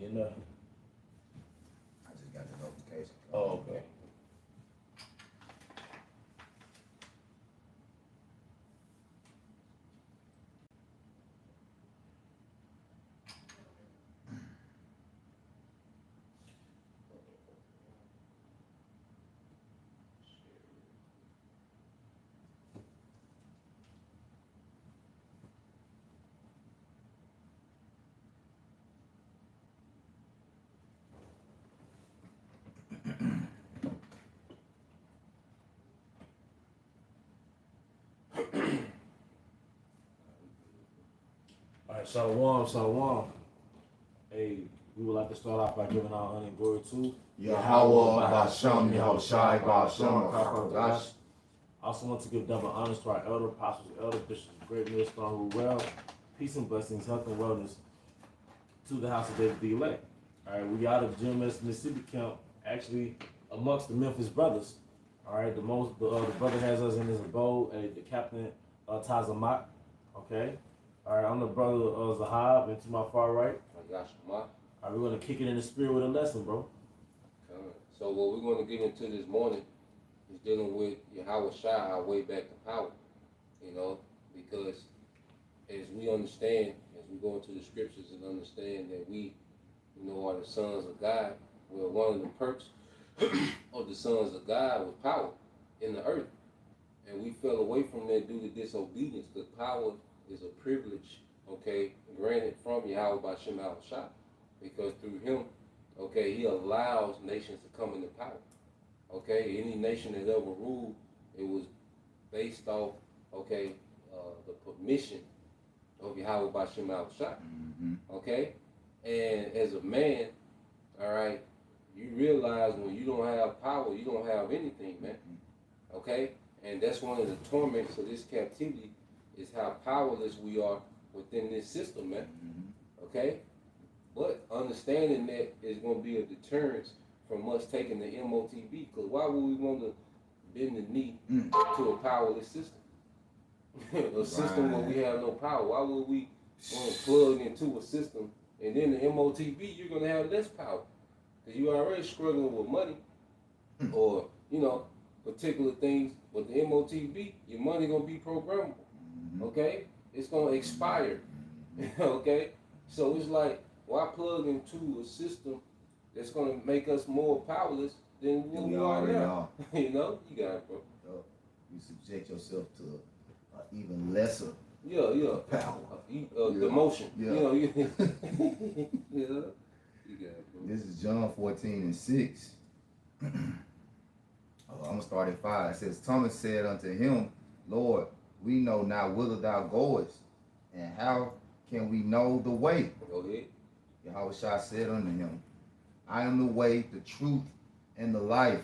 You know. I just got the notification. Oh, okay. All right, Shalom. Hey, we would like to start off by giving our honor and glory to YAHAWASHI. I also want to give double honors to our elder apostles, elder bishops, great millstone who well, peace and blessings, health and wellness to the house of David the elect. All right, we out of GMS Mississippi camp, actually amongst the Memphis brothers. All right, the brother has us in his abode, the captain Tazamak. Okay. All right, I'm the brother of Zahab, and to my far right. All right, we're gonna kick it in the spirit with a lesson, bro. So what we're gonna get into this morning is dealing with YAHAWASHI, our way back to power. You know, because as we understand, as we go into the scriptures and understand that we, are the sons of God, well, one of the perks of the sons of God was power in the earth. And we fell away from that due to disobedience, because power is a privilege, okay, granted from Yahweh by Shema Shah, because through him, okay, he allows nations to come into power. Okay, any nation that ever ruled, it was based off, okay, the permission of Yahweh by Shema Shah. Okay, and as a man, all right, you realize when you don't have power, you don't have anything, man. Okay, and that's one of the torments of this captivity, is how powerless we are within this system, man. Okay? But understanding that is going to be a deterrence from us taking the MOTB, because why would we want to bend the knee to a powerless system? A system where we have no power. Why would we want to plug into a system, and then the MOTB, you're going to have less power? Because you're already struggling with money or, particular things. But the MOTB, your money going to be programmable. Okay? It's going to expire. Okay? So it's like, why plug into a system that's going to make us more powerless than what we are now? You got it, bro. You subject yourself to even lesser power. Demotion. Yeah. You got it, bro. This is John 14:6. I'm going to start at 5. It says, Thomas said unto him, Lord, we know not whither thou goest, and how can we know the way? Go ahead. Yahawashi said unto him, I am the way, the truth, and the life.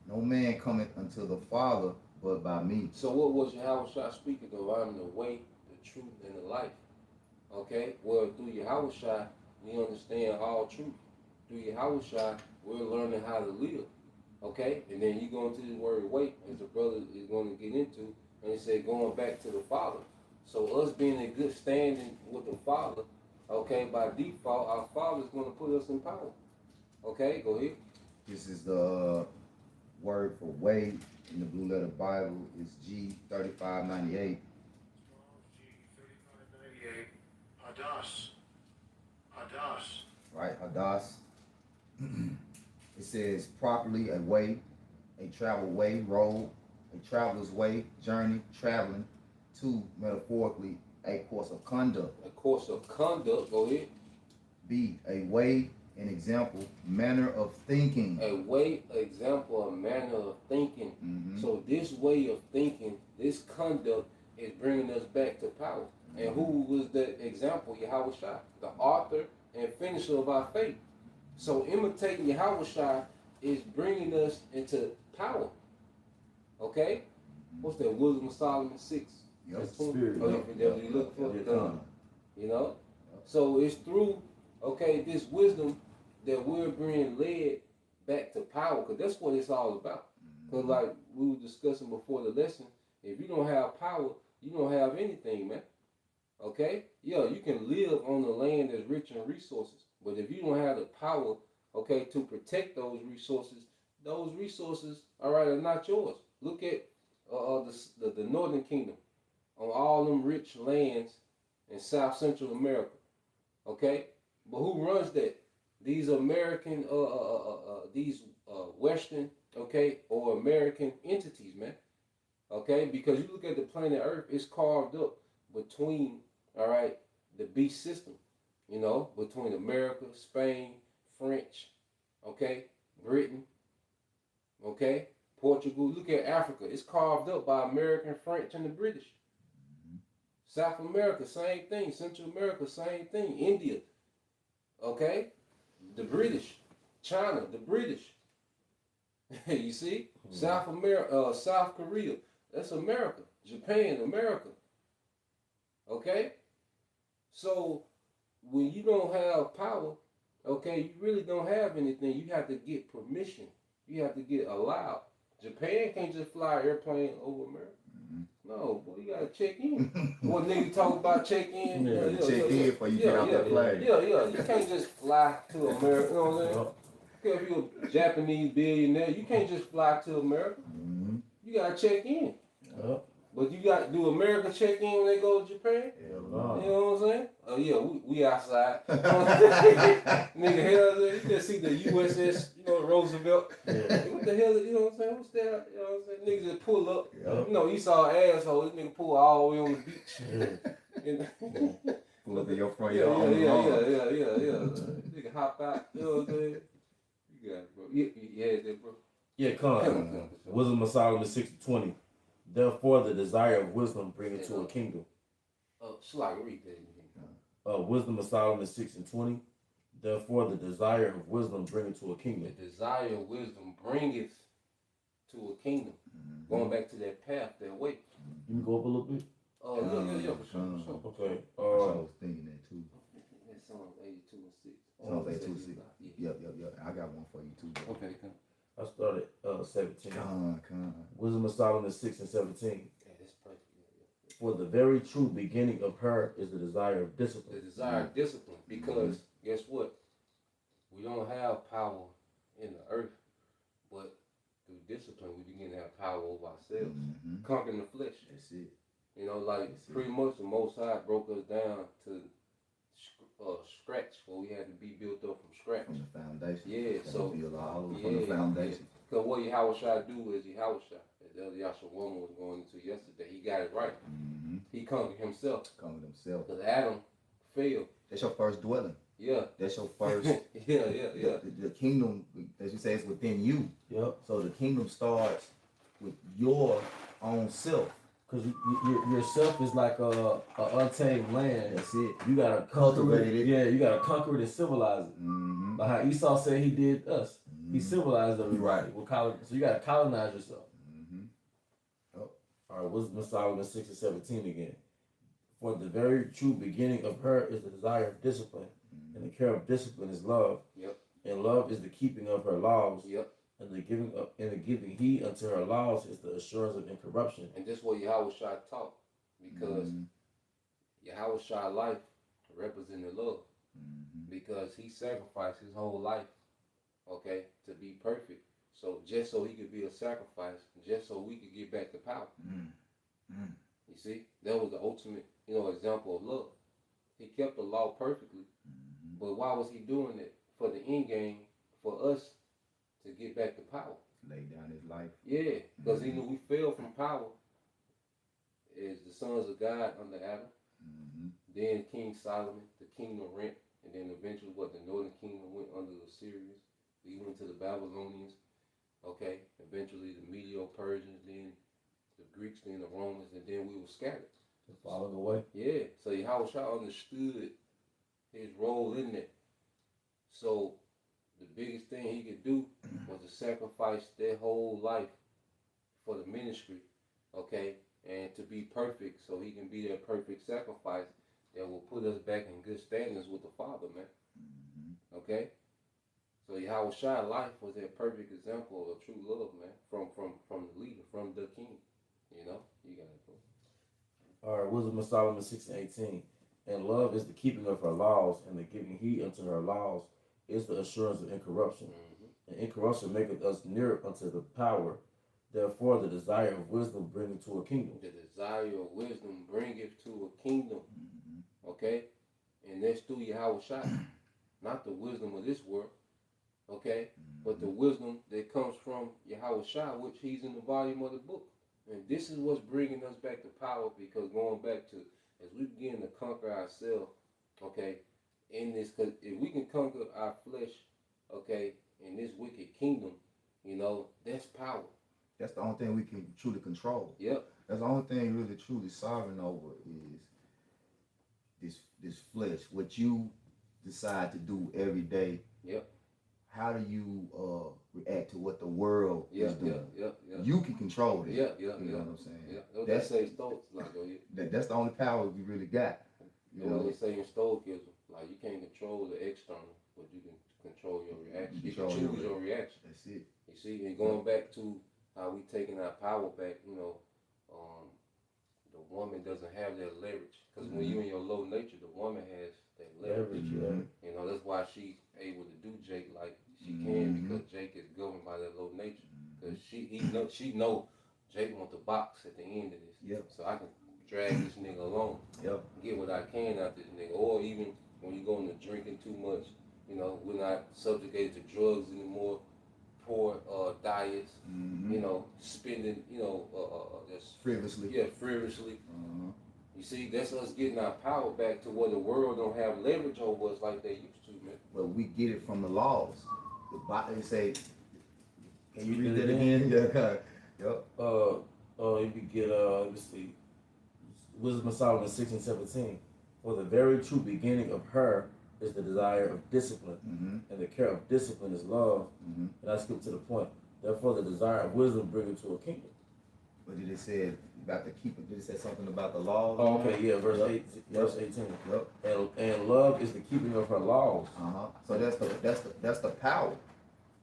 No man cometh unto the Father but by me. So what was Yahawashi speaking of? I am the way, the truth, and the life. Okay? Well, through Yahawashi, we understand all truth. Through Yahawashi, we're learning how to live. Okay? And then you go into the word wait, as the brother is going to get into, and he said going back to the Father. So us being in good standing with the Father, okay, by default, our Father is going to put us in power. Okay, go ahead. This is the word for way in the Blue Letter Bible. It's G3598. G3598. Hadas. Right, Hadas. It says properly a way, a travel way, road, a traveler's way, journey, traveling, to, metaphorically, a course of conduct. A course of conduct, go ahead. B, a way, an example, manner of thinking. A way, example, a manner of thinking. So this way of thinking, this conduct is bringing us back to power. And who was that example? Yahawashi, the author and finisher of our faith. So imitating Yahawashi is bringing us into power. Okay? What's that? Wisdom of Solomon 6. Yep. That's spirit. You look for it. So it's through, this wisdom that we're being led back to power, because that's what it's all about. Because like we were discussing before the lesson, if you don't have power, you don't have anything, man. Okay? Yeah, you can live on the land that's rich in resources, But if you don't have the power, okay, to protect those resources, all right, are not yours. Look at the Northern Kingdom on all them rich lands in South Central America, okay? But who runs that? These American, Western, okay, or American entities, man, okay? Because you look at the planet Earth, it's carved up between, all right, the beast system, you know, between America, Spain, French, okay, Britain, okay, Portugal. Look at Africa. It's carved up by American, French, and the British. South America, same thing. Central America, same thing. India, okay, the British. China, the British. You see? South America, South Korea, that's America. Japan, America. Okay? So when you don't have power, okay, you really don't have anything. You have to get permission. You have to get allowed. Japan can't just fly an airplane over America. No, boy, you gotta check in. What nigga talk about check in? Check in before you get out that plane. Yeah. You can't just fly to America. You know what I'm saying? Okay, if you're a Japanese billionaire, you can't just fly to America. You gotta check in. But you got do America check in when they go to Japan? Hell no. You know what I'm saying? Oh yeah, we outside. Nigga, hell, you just see the USS, you know, Roosevelt. What the hell? You know what I'm saying? What's that? You know what I'm saying? Niggas just pull up. You know, you saw an asshole. This nigga pull all the way on the beach. Pull up in your front Yeah. Nigga hop out. You know what I'm saying? You got it, bro. You had that, bro. Yeah, come. Wisdom of Solomon 6:20. Therefore, the desire of wisdom bringeth to a kingdom. Slide, read that. Wisdom of Solomon 6:20. Therefore, the desire of wisdom bringeth to a kingdom. The desire of wisdom bringeth to a kingdom. Going back to that path, that way. You can go up a little bit. Yeah, for sure. Okay. I was thinking that too. That's Psalm 82 and 6. Psalm 82 and 6. Yep. I got one for you too. Bro. Okay, come. I started 17. Come. Wisdom of Solomon 6 and 17. Yeah, that's perfect. Yeah. For the very true beginning of her is the desire of discipline. The desire of discipline. Because guess what? We don't have power in the earth, but through discipline we begin to have power over ourselves. Conquering the flesh. That's it. You know, like pretty much the Most High broke us down to scratch, where we had to be built up from scratch. From the foundation. Yeah, so from the foundation. Because what YAHAWASHI do is YAHAWASHI. As the other Yahshua was going into yesterday, he got it right. He conquered himself. Because Adam failed. That's your first dwelling. Yeah. That's your first. Yeah. The kingdom, as you say, is within you. Yep. So the kingdom starts with your own self. Because yourself is like a untamed land. That's it. You gotta cultivate it. Yeah, you gotta conquer it and civilize it. Like how Esau said he did us. He civilized everybody. So you gotta colonize yourself. All right, Wisdom of Solomon 6 and 17 again. For the very true beginning of her is the desire of discipline, and the care of discipline is love. Yep. And love is the keeping of her laws. Yep. And the giving heed unto her laws is the assurance of incorruption. And this is what YAHAWASHI taught, because YAHAWASHI life represented love, because he sacrificed his whole life, okay, to be perfect. So just so he could be a sacrifice, just so we could get back to power. You see, that was the ultimate, example of love. He kept the law perfectly, but why was he doing it? For the end game, for us to get back to power. Lay down his life. Yeah, because he knew we fell from power as the sons of God under Adam. Then King Solomon, the kingdom rent, and then eventually the northern kingdom went under the Assyrians. We went to the Babylonians. Okay, eventually the Medo-Persians, then the Greeks, then the Romans, and then we were scattered. Followed away. Yeah, so YAHAWASHI understood his role in that. So the biggest thing he could do was to sacrifice their whole life for the ministry, okay, and to be perfect, so he can be that perfect sacrifice that will put us back in good standings with the Father, man. Okay. So YAHAWASHI life was that perfect example of true love, man, from the leader, from the king. You got it, bro. All right, Wisdom of Solomon 6 and 18. And love is the keeping of her laws, and the giving heed unto her laws is the assurance of incorruption. And incorruption maketh us near unto the power. Therefore, the desire of wisdom bringeth to a kingdom. The desire of wisdom bringeth to a kingdom. Okay? And that's through YAHAWASHI. Not the wisdom of this world. Okay? But the wisdom that comes from YAHAWASHI, which he's in the volume of the book. And this is what's bringing us back to power, because going back to, as we begin to conquer ourselves, okay, in this, because if we can conquer our flesh, okay, in this wicked kingdom, you know, that's power. That's the only thing we can truly control. Yep. That's the only thing really truly sovereign over is this flesh. What you decide to do every day. Yep. How do you react to what the world is doing? Yep. You can control it. Yeah. You know what I'm saying? Yeah. That's say Stoics, like, that's the only power we really got. You know, they say in Stoicism, like, you can't control the external, but you can control your reaction. You can choose your reaction. That's it. You see, and going back to how we taking our power back, you know, the woman doesn't have that leverage. Because when you in your low nature, the woman has that leverage. You know, that's why she's able to do Jake like she can, because Jake is governed by that low nature. Because she know Jake want the box at the end of this. Yep. So I can drag this nigga along. Yep. Get what I can out this nigga. Or even when you go into drinking too much, you know, we're not subjugated to drugs anymore. Poor diets, you know, spending, you know, just frivolously. Yeah, frivolously. You see, that's us getting our power back to where the world don't have leverage over us like they used to, man. Well, we get it from the laws. They say, can you read that again? Yeah. Yep. You could get let's see, Wisdom of Solomon 16:17. For the very true beginning of her is the desire of discipline, and the care of discipline is love. And I skip to the point. Therefore, the desire of wisdom brings to a kingdom. What did it say about the keeper? Did it say something about the laws? Oh, okay, yeah, verse 18. Yep. And love is the keeping of her laws. So that's the power.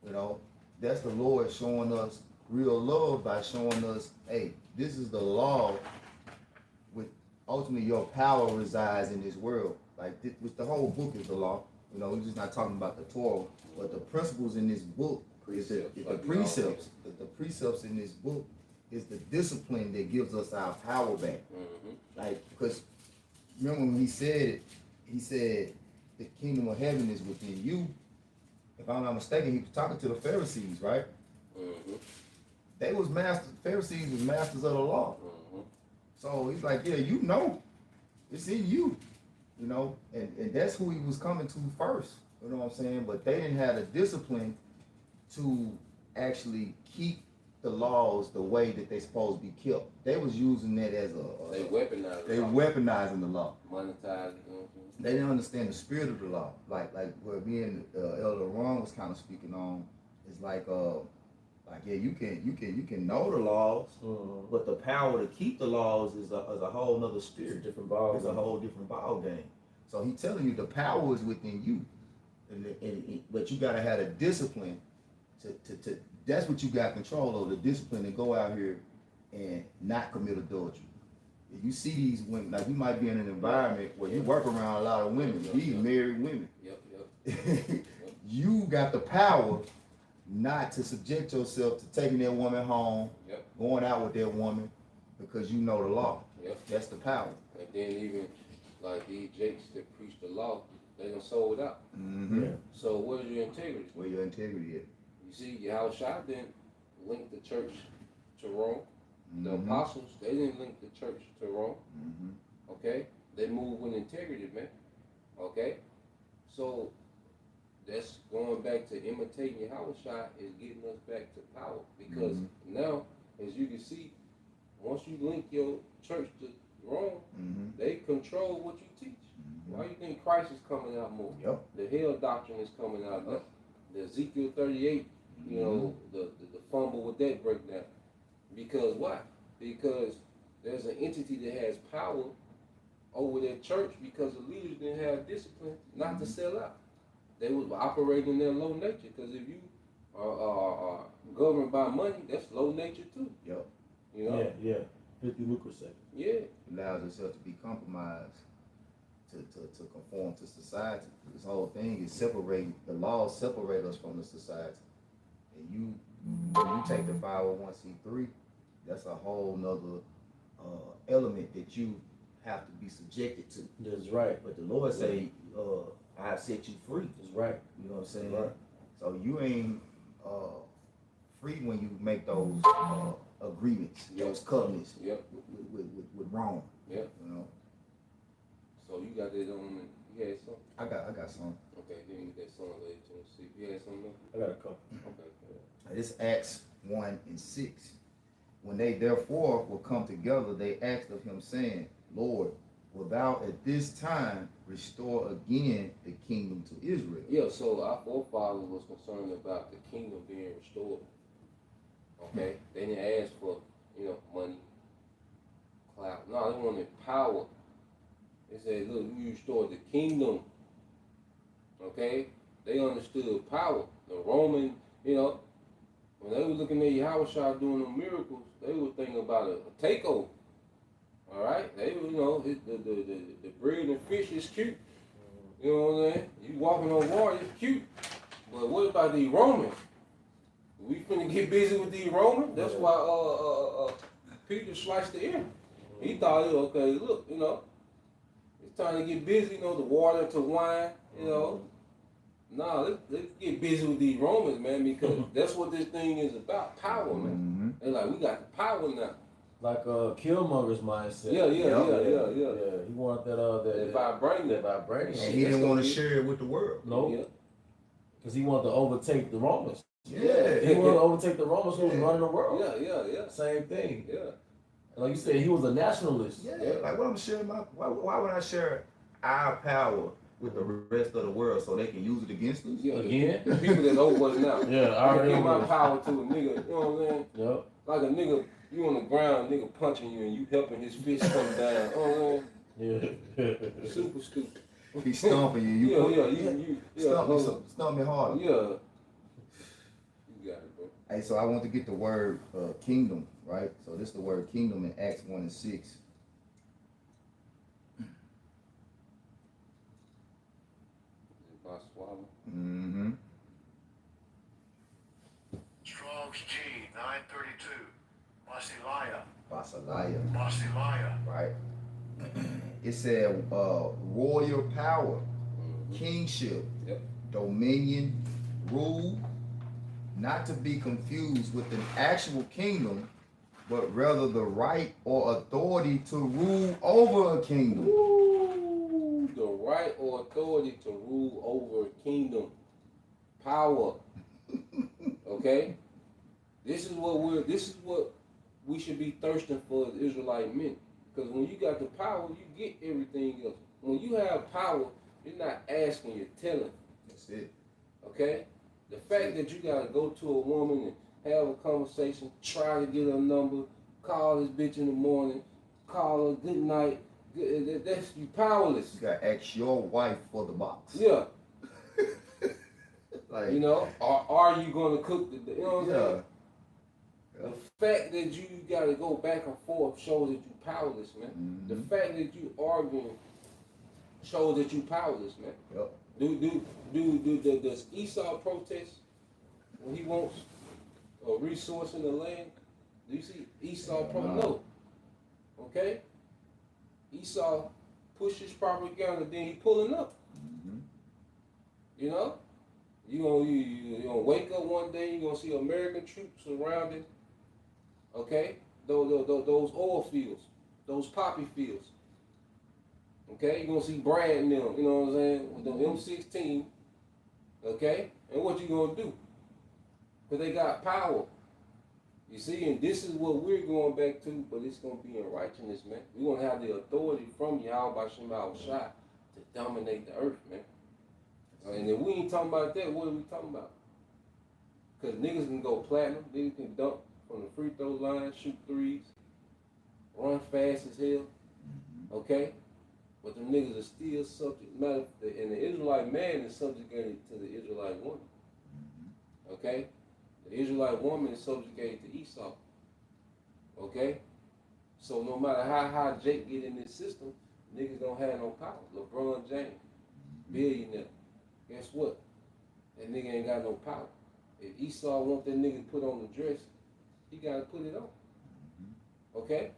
You know, that's the Lord showing us real love by showing us, hey, this is the law. With ultimately your power resides in this world. Like the whole book is the law. You know, we're just not talking about the Torah, but the principles in this book is the precepts. The precepts in this book is the discipline that gives us our power back. Like, because remember when he said it, he said the kingdom of heaven is within you. If I'm not mistaken, he was talking to the Pharisees, right? They was Pharisees was masters of the law. So he's like, yeah, you know, it's in you. You know, and that's who he was coming to first. You know what I'm saying? But they didn't have the discipline to actually keep the laws the way that they supposed to be kept. They was using that as they weaponized. They weaponizing the law. Monetized. They didn't understand the spirit of the law. Like what me and Elder Ron was kind of speaking on. It's like yeah, you can know the laws, but the power to keep the laws is a whole nother spirit, different ball. It's a whole different ball game. So he's telling you the power is within you, but you gotta have the discipline to that's what you got control of, the discipline to go out here and not commit adultery. If you see these women, like you might be in an environment where you work around a lot of women, these married women. You got the power not to subject yourself to taking that woman home, going out with that woman, because you know the law. That's the power. And then even like these jakes that preach the law, they done sold out. So where's your integrity? Where your integrity is? You see, YAHAWASHI didn't link the church to Rome. The apostles, they didn't link the church to Rome. Okay? They moved with integrity, man. Okay? So that's going back to imitating YAHAWASHI is getting us back to power. Because now, as you can see, once you link your church to Rome, they control what you teach. Why do you think Christ is coming out more? The hell doctrine is coming out. The Ezekiel 38, you know, the fumble with that breakdown. Because why? Because there's an entity that has power over that church because the leaders didn't have discipline not to sell out. They was operating in their low nature, because if you are governed by money, that's low nature too. You know? 50 lucre seconds. Allows yourself to be compromised to conform to society. This whole thing is separating, the laws separate us from the society. And when you take the 501c3, that's a whole nother element that you have to be subjected to. That's right. But the Lord say, I set you free. That's right. You know what I'm saying? Right. So you ain't free when you make those agreements, those covenants with Rome. Yep. You know. So you got that on? You had some? I got some. Okay, then you get that song later to see. You had something else? I got a couple. Okay. This Acts 1:6. When they therefore will come together, they asked of him, saying, Lord, will thou at this time restore again the kingdom to Israel? Yeah, so our forefathers was concerned about the kingdom being restored. Okay? They didn't ask for, money, clout. No, they wanted power. They said, look, we restored the kingdom. Okay? They understood power. The Roman, when they were looking at YAHAWASHI doing the miracles, they were thinking about a takeover. All right? They were, the bread and fish is cute. You know what I'm saying? You walking on water, it's cute. But what about the Romans? We finna get busy with the Romans? That's why Peter sliced the ear. He thought, okay, look, it's time to get busy, the water to wine, Nah, let's get busy with these Romans, man, because that's what this thing is about, power, man. They're like, we got the power now. Like Killmonger's mindset. Yeah. He wanted that vibranium. That vibranium. And he didn't want to share it with the world. No. Because he wanted to overtake the Romans. Yeah. He wanted to overtake the Romans who was running the world. Yeah. Same thing. Yeah. Like you said, he was a nationalist. Yeah. Like what I'm sharing why would I share our power with the rest of the world so they can use it against us? Yeah. Again? The people that's over us now. Yeah, I already give my power to a nigga, you know what I'm saying? Yep. Like a nigga, you on the ground, nigga punching you and you helping his fist come down. You know what I'm saying? Yeah. Super stupid. He's stomping you. Stomp me harder. Yeah. You got it, bro. Hey, so I want to get the word kingdom, right? So this is the word kingdom in Acts 1:6. Mm-hmm. Strong's G 932. Basileia. Basileia. Right. It said royal power, kingship, dominion, rule, not to be confused with an actual kingdom, but rather the right or authority to rule over a kingdom. Ooh, the right or authority to rule over a kingdom. Power. Okay? This is what we should be thirsting for as Israelite men. Because when you got the power, you get everything else. When you have power, you're not asking, you're telling. That's it. Okay? The fact that you gotta go to a woman and have a conversation, try to get her number, call this bitch in the morning, call her good night, that's you powerless. You gotta ask your wife for the box. Yeah. Like, or are you gonna cook the, you know what I'm saying? Yeah. The fact that you gotta go back and forth shows that you powerless, man. Mm-hmm. The fact that you arguing shows that you powerless, man. Yep. Does Esau protest when he wants a resource in the land? Do you see Esau protest? No. Okay? Esau pushes propaganda, then he pulling up. Mm-hmm. You gonna wake up one day, you're gonna see American troops surrounding, okay, those oil fields, those poppy fields. Okay, you're gonna see Brad and them, you know what I'm saying, with the M16, okay? And what you gonna do? Because they got power. You see, and this is what we're going back to, but it's gonna be in righteousness, man. We're gonna have the authority from YAHAWASHI to dominate the earth, man. And if we ain't talking about that, what are we talking about? Because niggas can go platinum, niggas can dunk from the free throw line, shoot threes, run fast as hell, okay? But them niggas are still subject, and the Israelite man is subjugated to the Israelite woman, okay? The Israelite woman is subjugated to Esau, okay? So no matter how high Jake get in this system, niggas don't have no power. LeBron James, billionaire. Guess what? That nigga ain't got no power. If Esau want that nigga to put on the dress, he gotta put it on. Okay?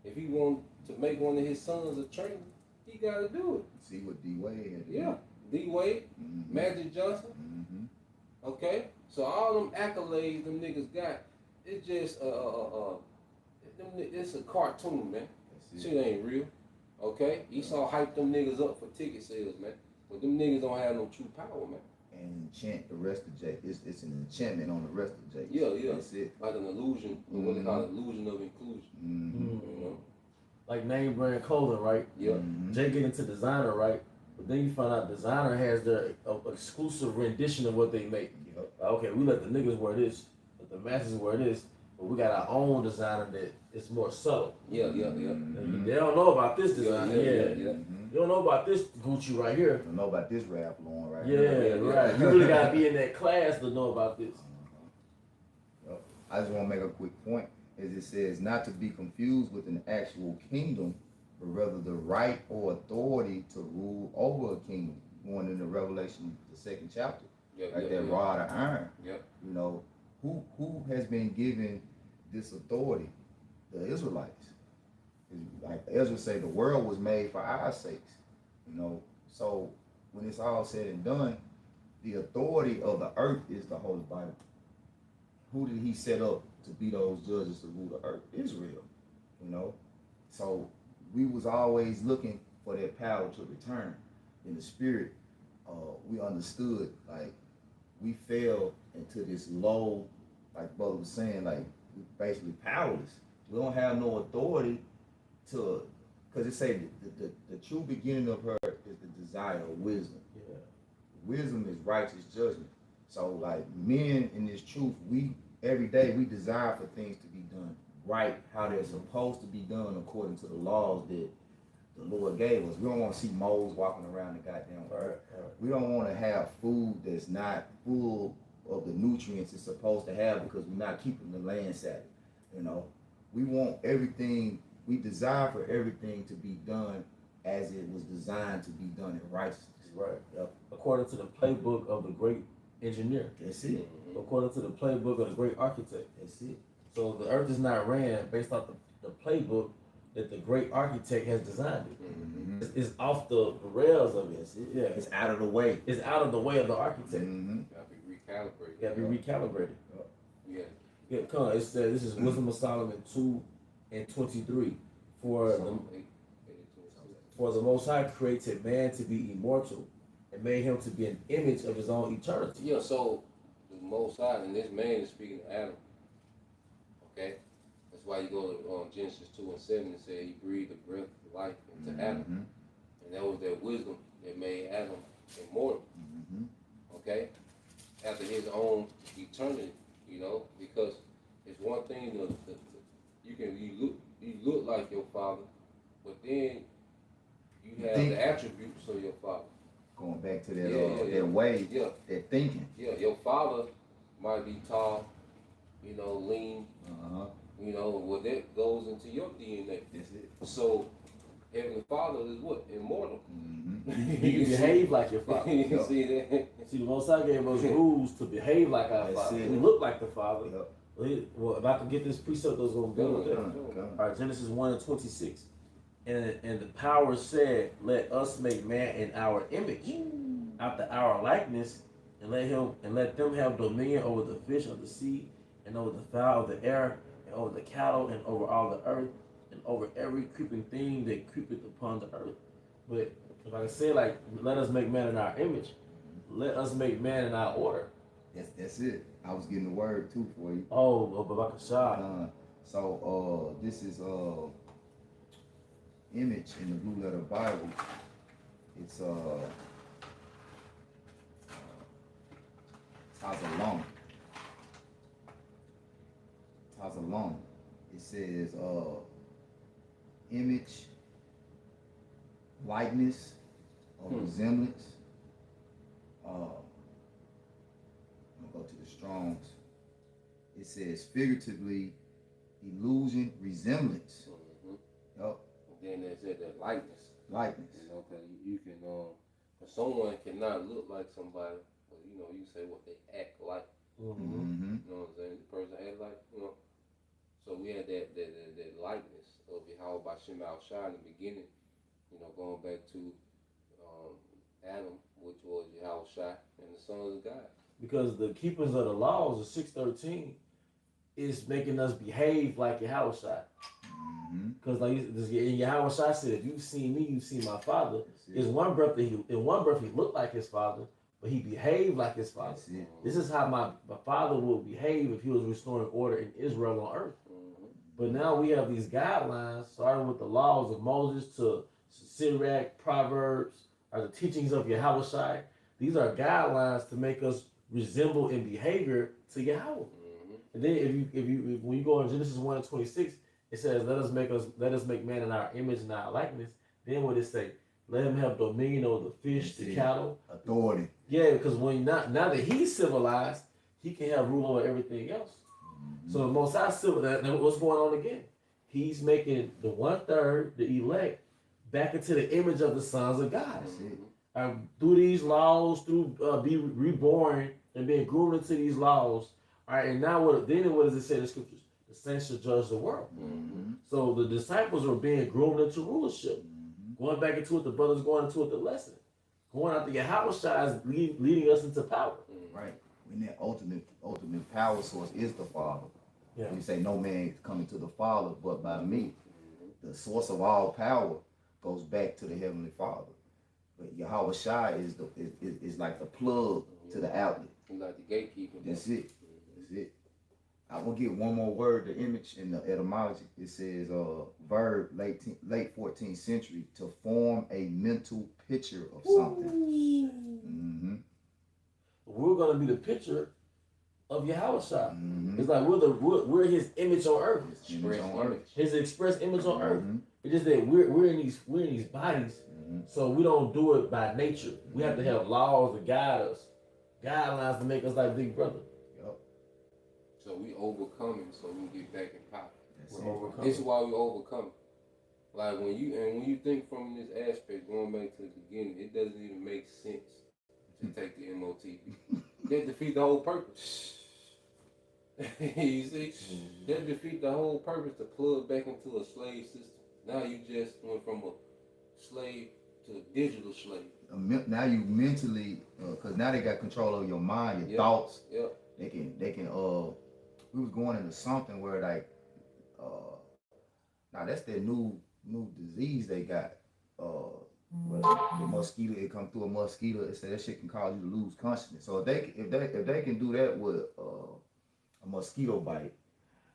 If he want to make one of his sons a trainer, he gotta do it. See what D Wade had to Yeah. D Wade, Mm-hmm. Magic Johnson. Mm-hmm. Okay? So all them accolades them niggas got, it's just it's a cartoon, man. That's it. Shit ain't real. Okay? Esau hyped them niggas up for ticket sales, man. But them niggas don't have no true power, man. And enchant the rest of Jake. It's an enchantment on the rest of Jake. Yeah. That's it. Like an illusion, or what they call it, illusion of inclusion. Mm-hmm. You know? Like name brand clothing, right? Yeah. Mm-hmm. Jay get into designer, right? But then you find out designer has their exclusive rendition of what they make. Yep. Okay, we let the niggas wear this, let the masses wear this, but we got our own designer that is more subtle. Yeah. Mm-hmm. They don't know about this designer. Yeah. Mm-hmm. You don't know about this Gucci right here. Don't know about this rap on right Yeah, here. right. You really gotta be in that class to know about this. Yep. I just want to make a quick point. As it says, not to be confused with an actual kingdom, but rather the right or authority to rule over a kingdom. Going into Revelation, the 2nd chapter, that rod of iron. Yep. You know, who has been given this authority? The Israelites. Like Ezra say, the world was made for our sakes. You know, so when it's all said and done, the authority of the earth is the Holy Bible. Who did he set up to be those judges to rule the earth? Israel. You know, so we was always looking for that power to return. In the spirit, we understood, like, we fell into this low, like brother was saying, like, we basically powerless. We don't have no authority to, because it say the true beginning of her is the desire of wisdom. Yeah. Wisdom is righteous judgment. So, like, men in this truth, we every day we desire for things to be done right, how they're supposed to be done according to the laws that the Lord gave us. We don't want to see moles walking around the goddamn earth. Right. We don't want to have food that's not full of the nutrients it's supposed to have because we're not keeping the land savage. You know, we want everything, we desire for everything to be done as it was designed to be done in righteousness. Right. Yep. According to the playbook of the great engineer. That's it. According to the playbook of the great architect. That's it. So the earth is not ran based off the playbook that the great architect has designed it. Mm-hmm. It's off the rails of it. That's it. Yeah. It's out of the way. It's out of the way of the architect. Mm-hmm. Gotta be recalibrated. Got to be recalibrated. Yeah. Yeah, come on. It says this is Wisdom of Solomon 2:23. For the Most High created man to be immortal and made him to be an image of his own eternity. Yeah, so the Most High, and this man is speaking to Adam. Okay? That's why you go to Genesis 2:7 and say he breathed the breath of life into Adam. And that was that wisdom that made Adam immortal. Okay? After his own eternity, you know, because it's one thing you look like your father, but then you have the attributes of your father. Going back to that that way, that thinking. Yeah, your father might be tall, you know, lean, you know, well that goes into your DNA. That's it. So Heavenly Father is what? Immortal. You behave like your father. You see that? See, the Most High gave us rules to behave like our That's father. it. We look like the father. Yep. Well, if I can get this precept, those gonna go with that. Come. All right, Genesis 1:26. And the power said, "Let us make man in our image, after our likeness, and let them have dominion over the fish of the sea, and over the fowl of the air, and over the cattle, and over all the earth, and over every creeping thing that creepeth upon the earth." But if I can say, like, let us make man in our image, let us make man in our order. That's it. I was getting the word too for you. Oh, Babakashah. So this is image in the Blue Letter Bible. It's Tazalon. Tazalon. It says image, likeness, or resemblance. I'm gonna go to the Strong's. It says figuratively, illusion, resemblance. Yup. Then there's that likeness. likeness. You know, cause you can, someone cannot look like somebody, but you know, you say what they act like. Mm-hmm. You know what I'm saying? The person act like, you know. So we had that likeness of YAHAWASHI in the beginning. You know, going back to Adam, which was YAHAWASHI, and the sons of God. Because the keepers of the laws of 613 is making us behave like Yahawashi. Because like Yahawashi said, if you've seen me, you've seen my father. In one breath he looked like his father, but he behaved like his father. This is how my father would behave if he was restoring order in Israel on earth. But now we have these guidelines, starting with the laws of Moses to Sirach, Proverbs, are the teachings of Yahawashi. These are guidelines to make us resemble in behavior to Yahweh. And then if you when you go in Genesis 1:26, it says, let us make man in our image and our likeness. Then what it say? Let him have dominion over the fish, the cattle. Authority. Yeah, because when now that he's civilized, he can have rule over everything else. So the Most High civilized. Now what's going on again? He's making the 1/3, the elect, back into the image of the sons of God. Through these laws, through being reborn and being groomed into these laws. All right, and now what does it say in the scriptures? The saints shall judge the world. So the disciples are being groomed into rulership. Going back into it, the brothers going into it, the lesson. Going after Yahawashi is leading us into power. Right. When that ultimate power source is the Father. Yeah. We say no man is coming to the Father but by me. The source of all power goes back to the Heavenly Father. But Yahawashi is like the plug to the outlet. He's like the gatekeeper. That's it. That's it. I will get one more word, the image in the etymology. It says verb, late 14th century, to form a mental picture of something. We're gonna be the picture of Yahawashi. It's like we're his image on earth. His express image on earth. It's just that we're in these bodies, so we don't do it by nature. We have to have laws to guide us, guidelines to make us like Big Brother. So we overcoming so we can get back in power. This is why we overcome. Like when you think from this aspect, going back to the beginning, it doesn't even make sense to take the MOTB. That defeat the whole purpose. You see? That defeat the whole purpose to plug back into a slave system. Now you just went from a slave to a digital slave. Now you mentally, because now they got control of your mind, your thoughts. They can we was going into something where like now that's their new disease they got. The mosquito, it come through a mosquito, it said that shit can cause you to lose consciousness. So if they can do that with a mosquito bite,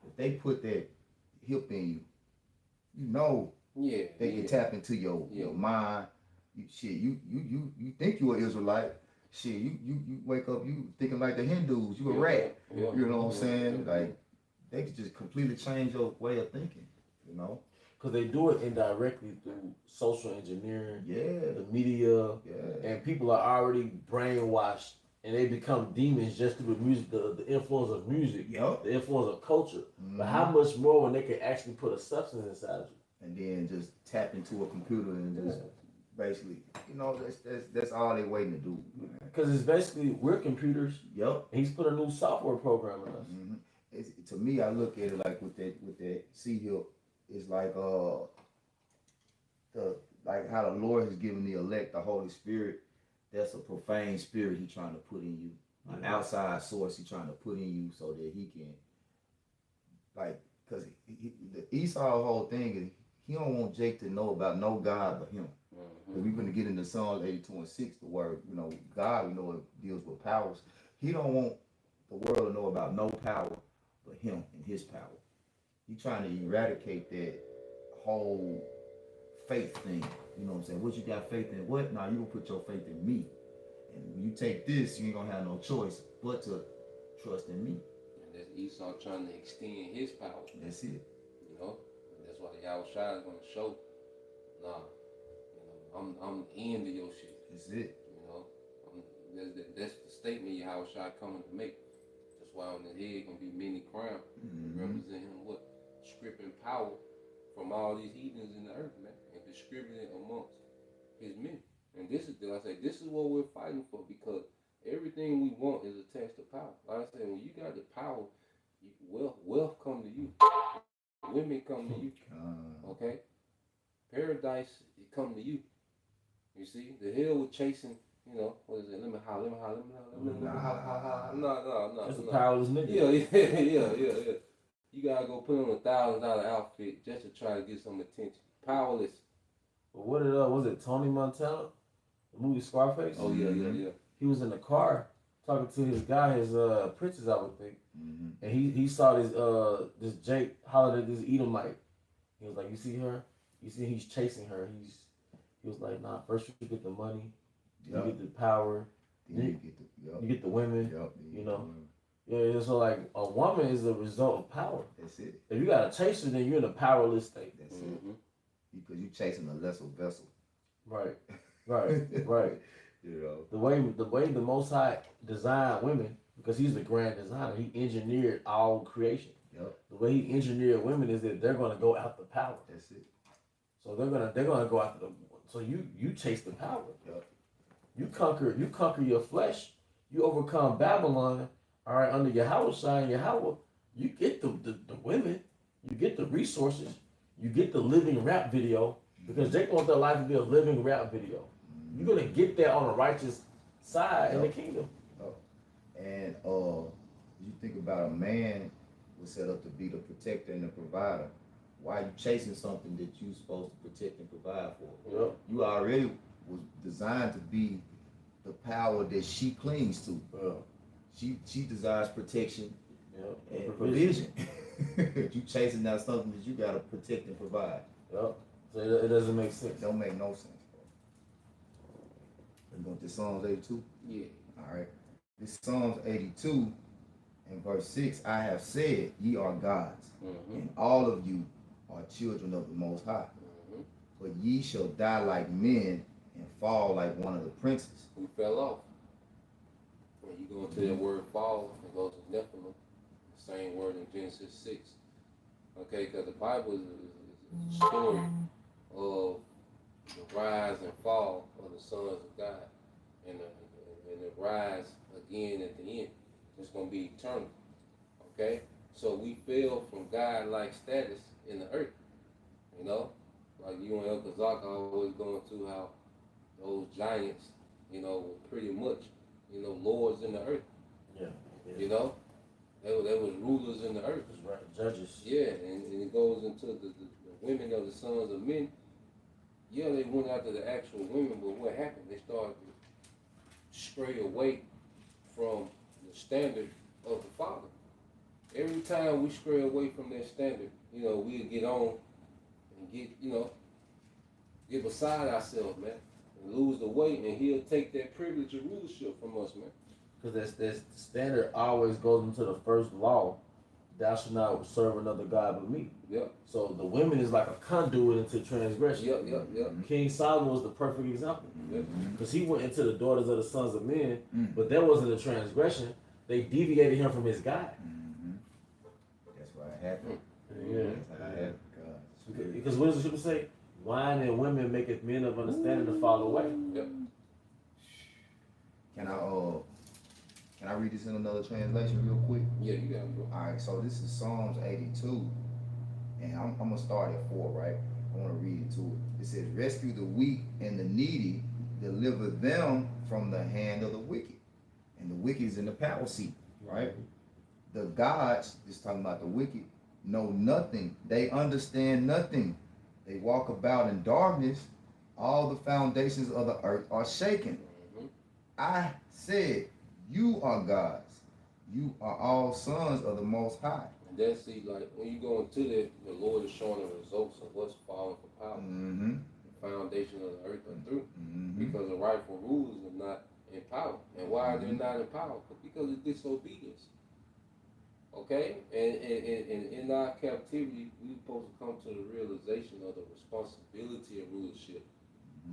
if they put that hip in you, they can tap into your mind. You think you an Israelite. Shit, you wake up, you thinking like the Hindus, you a rat. You know what I'm saying? Like, they could just completely change your way of thinking, you know? Because they do it indirectly through social engineering, the media, and people are already brainwashed, and they become demons just through the music, the influence of music, the influence of culture. But how much more when they can actually put a substance inside you? And then just tap into a computer and just basically, you know, that's all they're waiting to do. Because it's basically, we're computers. And he's put a new software program in us. To me, I look at it like with that C hip, it's like like how the Lord has given the elect the Holy Spirit. That's a profane spirit He's trying to put in you, an outside source He's trying to put in you so that He can, like, because the Esau whole thing is he don't want Jake to know about no God but him. We're going to get into Psalms 82:6, the word, you know, God, we know it deals with powers. He don't want the world to know about no power but him and his power. He's trying to eradicate that whole faith thing. You know what I'm saying? What you got faith in? What? Nah, you gonna put your faith in me. And when you take this, you ain't gonna have no choice but to trust in me. And that's Esau trying to extend his power. That's it. You know? And that's why Yahawashi is gonna show, nah, you know, I'm the end of your shit. That's it. You know? That's the statement Yahawashi coming to make. That's why on his head gonna be many crowns. Represent him what? Stripping power from all these heathens in the earth, man. And distributing it amongst is men. And this is, like I say, this is what we're fighting for, because everything we want is attached to power. Like I said, when you got the power, wealth come to you, women come to you, okay? Paradise, it come to you. You see, the hell with chasing, what is it? Let me holler, let me holler, let me holler. No. That's a powerless nigga. Yeah. You gotta go put on $1,000 outfit just to try to get some attention. Powerless. But what was it Tony Montana? The movie Scarface? Oh yeah. He was in the car talking to his guy, his princess, I would think. And he saw this Jake holler at this Edomite. He was like, you see her? You see he's chasing her. He was like, nah, first you get the money, you get the power, then you get the women, you know. Yeah, so like a woman is a result of power. That's it. If you got a chaser, then you're in a powerless state. That's it. Because you're chasing a lesser vessel. Right. You know. The way the Most High designed women, because he's the grand designer, he engineered all creation. Yep. The way he engineered women is that they're gonna go after power. That's it. So they're gonna go after the. So you chase the power. Yep. You conquer your flesh. You overcome Babylon. All right, under YAHAWASHI and Yahweh, you get the women, you get the resources, you get the living rap video, because they want their life to be a living rap video. You're gonna get that on the righteous side in the kingdom. And you think about a man was set up to be the protector and the provider. Why are you chasing something that you're supposed to protect and provide for? Yep. You already was designed to be the power that she clings to. She desires protection and provision. You chasing down something that you gotta protect and provide. Yep. So it doesn't make sense. It don't make no sense, bro. We go to Psalms 82. Yeah. All right. This Psalms 82 and verse 6. I have said, ye are gods, and all of you are children of the Most High. But ye shall die like men and fall like one of the princes. Who fell off. When you go into that word fall, it goes to Nephilim, the same word in Genesis 6. Okay, because the Bible is a story of the rise and fall of the sons of God, and the rise again at the end. It's going to be eternal. Okay, so we fell from God-like status in the earth. You know, like you and El Kazak are always going through how those giants, were pretty much, lords in the earth. Yeah. You know, they was rulers in the earth. Right. Judges. Yeah, and it goes into the women of the sons of men. Yeah, they went after the actual women, but what happened? They started to stray away from the standard of the Father. Every time we stray away from that standard, we'll get on and get beside ourselves, man, and lose the weight, and he'll take that privilege of rulership from us, man. Because that standard always goes into the first law. Thou shalt not serve another God but me. Yep. So the women is like a conduit into transgression. Yep. King Solomon was the perfect example. Yep. Because he went into the daughters of the sons of men, but that wasn't a transgression. They deviated him from his God. That's why it happened. Yeah. That's how it happened. Because what does the scripture say? Wine and women maketh men of understanding to fall away. Yep. Can I read this in another translation real quick? Yeah, you got it, bro. All right, so this is Psalms 82, and I'm gonna start at 4, right? I want to read it to it. It says, rescue the weak and the needy, deliver them from the hand of the wicked. And the wicked is in the power seat, right? The gods, is talking about the wicked, know nothing. They understand nothing. They walk about in darkness. All the foundations of the earth are shaken. I said, you are gods. You are all sons of the Most High. And that's, see, like, when you go into that, the Lord is showing the results of what's falling for power. The foundation of the earth are through. Because the rightful rulers are not in power. And why are they not in power? Because of disobedience. Okay? And in our captivity, we're supposed to come to the realization of the responsibility of rulership.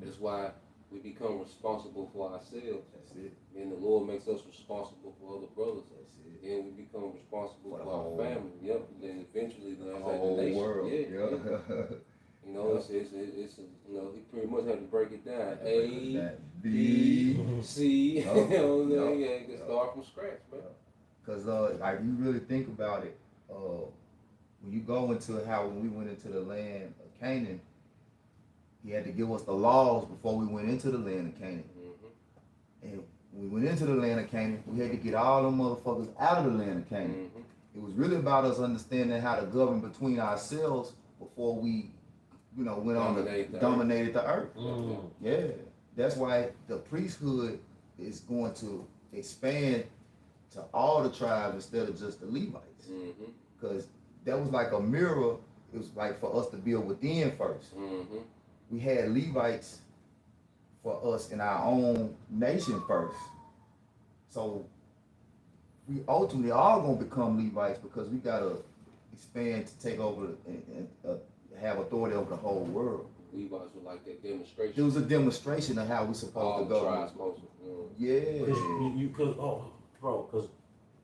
That's why we become responsible for ourselves. That's it. Then the Lord makes us responsible for other brothers. That's it. Then we become responsible For the for our whole family. Yep. And then eventually the whole nation. world. Yeah. You know, Yep. it's you know, he pretty much had to break it down. That A, B. B, C. Yup. You know what I'm saying? Yup. Yeah, you can start from scratch, man. Cause like you really think about it, when you go into how when we went into the land of Canaan, he had to give us the laws before we went into the land of Canaan. Mm-hmm. And when we went into the land of Canaan, we had to get all them motherfuckers out of the land of Canaan. Mm-hmm. It was really about us understanding how to govern between ourselves before we, went on to dominated the earth. Mm. Yeah, that's why the priesthood is going to expand to all the tribes instead of just the Levites, Mm-hmm. because that was like a mirror. It was like for us to build within first. Mm-hmm. We had Levites for us in our own nation first. So we ultimately are gonna become Levites because we gotta expand to take over and have authority over the whole world. Levites were like that demonstration. It was a demonstration of how we all supposed to the go. tribes, most of them. Yeah.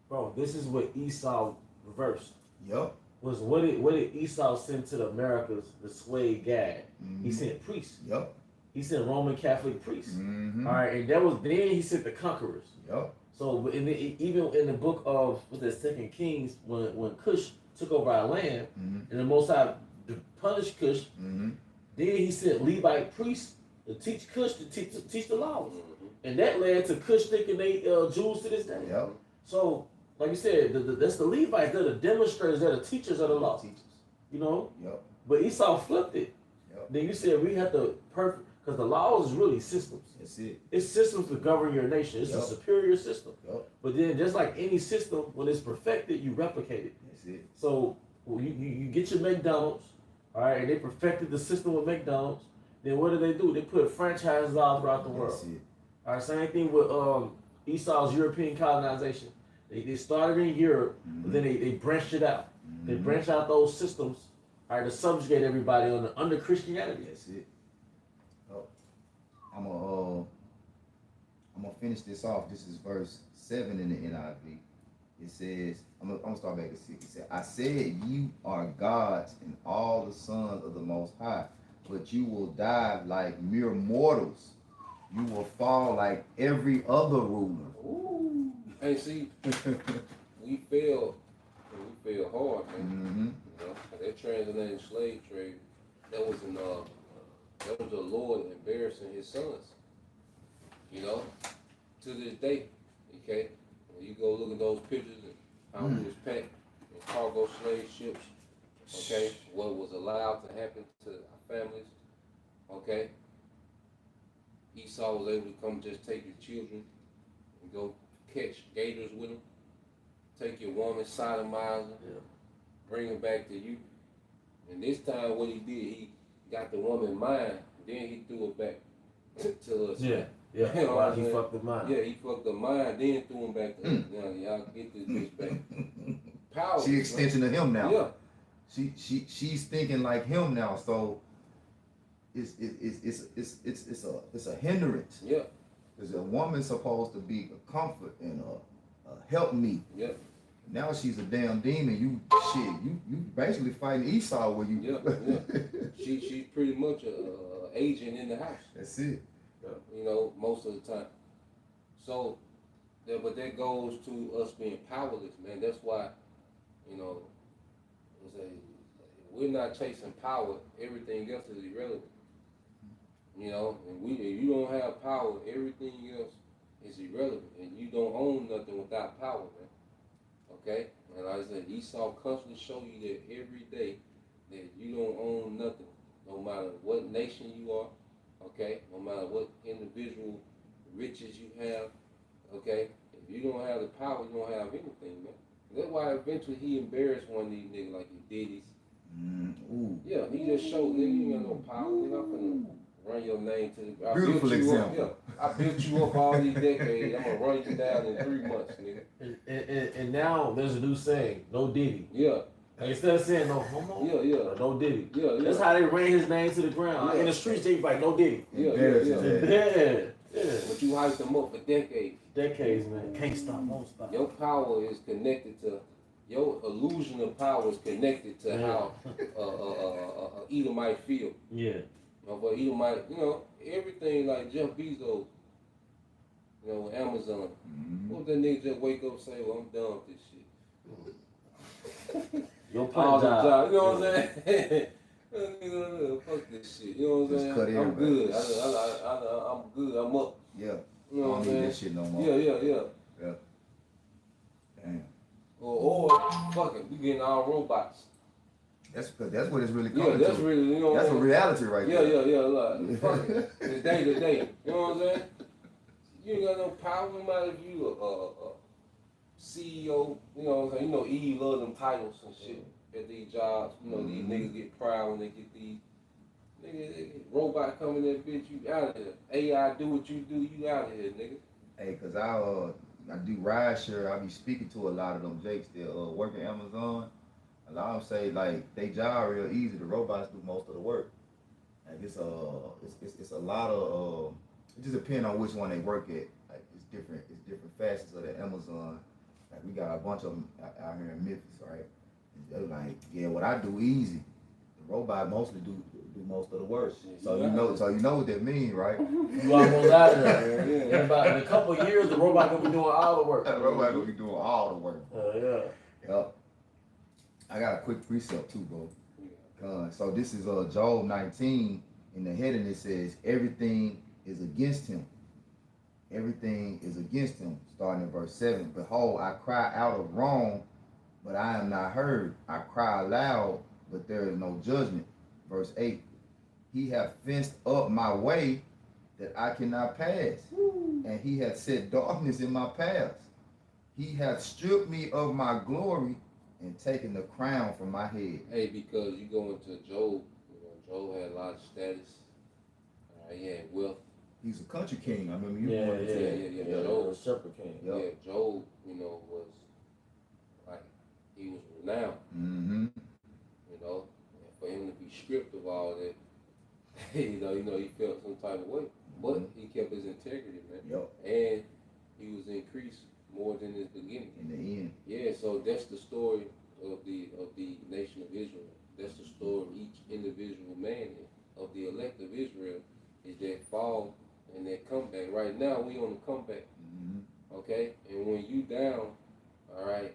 Bro, this is what Esau reversed. Yep. Was what did Esau send to the Americas, the sway Gad? Mhm. He sent priests. Yep. He sent Roman Catholic priests. Mm-hmm. All right, and that was then he sent the conquerors. Yep. So even in the book of Second Kings, when Cush took over our land, Mm-hmm. and the Most High punished Cush, Mm-hmm. then he sent Levite priests to teach Cush to teach the laws, Mm-hmm. and that led to Cush thinking they Jews to this day. Yep. So, like you said, that's the Levites. They're the demonstrators. They're the teachers of the law. Teachers. You know, Yep. but Esau flipped it. Yep. Then you said we have to perfect because the laws is really systems. That's it. It's systems to govern your nation. It's Yep. a superior system. Yep. But then, just like any system, when it's perfected, you replicate it. That's it. So you get your McDonald's, all right, and they perfected the system with McDonald's. Then what do? They put franchises all throughout the world. That's it. All right, same thing with Esau's European colonization. They started in Europe, but then they branched it out. They Mhm. branched out those systems, all right, to subjugate everybody under Christianity. That's it. Oh, I'm gonna finish this off. This is verse 7 in the NIV. It says, I'm gonna start back at 6. It said, I said you are gods and all the sons of the Most High, but you will die like mere mortals. You will fall like every other ruler. Ooh. Hey, see, we failed hard, man. Mm-hmm. You know, that transatlantic slave trade, that was the Lord embarrassing his sons. You know, to this day, okay. When you go look at those pictures and how we was packed in cargo slave ships, okay, what was allowed to happen to our families, okay. Esau was able to come just take your children and go catch gators with them, take your woman, sodomize her, Yeah. bring her back to you. And this time what he did, he got the woman mind, then he threw it back to us. Yeah. You know what I'm He saying? fucked the mind. Yeah, he fucked the mind, then threw him back to us. Now y'all get this bitch back. Power. She extension of him now. Yeah. She's thinking like him now. So it's a hindrance. Yeah. Because a woman's supposed to be a comfort and a help me. Yeah. Now she's a damn demon. You basically fighting Esau where you. Yeah. She's pretty much a agent in the house. That's it. You know, most of the time. So, but that goes to us being powerless, man. That's why, you know, we're not chasing power. Everything else is irrelevant. You know, and if you don't have power, everything else is irrelevant, and you don't own nothing without power, man. Okay, and like I said, Esau constantly show you that every day that you don't own nothing, no matter what nation you are. Okay, no matter what individual riches you have. Okay, if you don't have the power, you don't have anything, man. That's why eventually he embarrassed one of these niggas like he did his. Ooh. Yeah, he just showed nigga you ain't got no power. Nigga, I'm finna run your name to the. I Beautiful built you example. Up, yeah, I built you up all these decades. I'm gonna run you down in 3 months, nigga. And now there's a new saying, no Diddy. Yeah, And instead of saying no homo, yeah. no Diddy. Yeah. That's how they ran his name to the ground. Yeah. In the streets, they be like, no Diddy. Yeah. Yeah. But you hyped them up for decades. Decades, man. Can't stop, won't stop. Your power is connected to your illusion of power is connected to how Edomite feel. Yeah. But Edomite, everything like Jeff Bezos, with Amazon. What if that nigga just wake up and say, well, I'm done with this shit? Your All the job. job, you know what I'm saying? Fuck this shit, you know what I'm Just saying? cut I'm everybody. good. I'm good. I'm up. Yeah. You know Don't what I'm need saying? that shit no more. Yeah. Damn. Or fuck it, we getting all robots. That's what it's really coming Yeah, that's to. really, That's a reality right Yeah, there. like, fuck it. The day to day. You know what I'm saying? You ain't got no power, no matter if you a CEO, you know what I'm saying? E love them titles and shit at these jobs. These niggas get proud when they get these. Nigga, robot coming in, bitch, you out of here. AI do what you do, you out of here, nigga. Hey, cause I do rideshare. I be speaking to a lot of them jakes that work at Amazon. A lot of them say like they job real easy. The robots do most of the work. Like it's a lot of it just depends on which one they work at. Like it's different facets of the Amazon. Like we got a bunch of them out here in Memphis, right? And they're like, yeah, what I do easy. The robot mostly do most of the work. So you know what that means, right? You almost out of there. In about in a couple of years, the robot gonna be doing all the work. The robot gonna be doing all the work. Yeah. Yep. I got a quick precept too, bro. So this is Job 19. In the heading it says, everything is against him. Everything is against him. Starting in verse 7. Behold, I cry out of wrong, but I am not heard. I cry aloud, but there is no judgment. Verse 8. He hath fenced up my way that I cannot pass, and he hath set darkness in my paths. He hath stripped me of my glory and taken the crown from my head. Hey, because you go into Job, Job had a lot of status. He had wealth. He's a country king. I remember you Yeah. Job, Shepherd king. Yep. Yeah, Job, was like, he was renowned. Mm-hmm. And for him to be stripped of all that, he felt some type of way. But he kept his integrity, man. Yep. And he was increased more than his beginning. In the end. Yeah, so that's the story of the nation of Israel. That's the story of each individual man of the elect of Israel, is that fall and that comeback. Right now we on the comeback. Mm-hmm. Okay? And when you down, all right,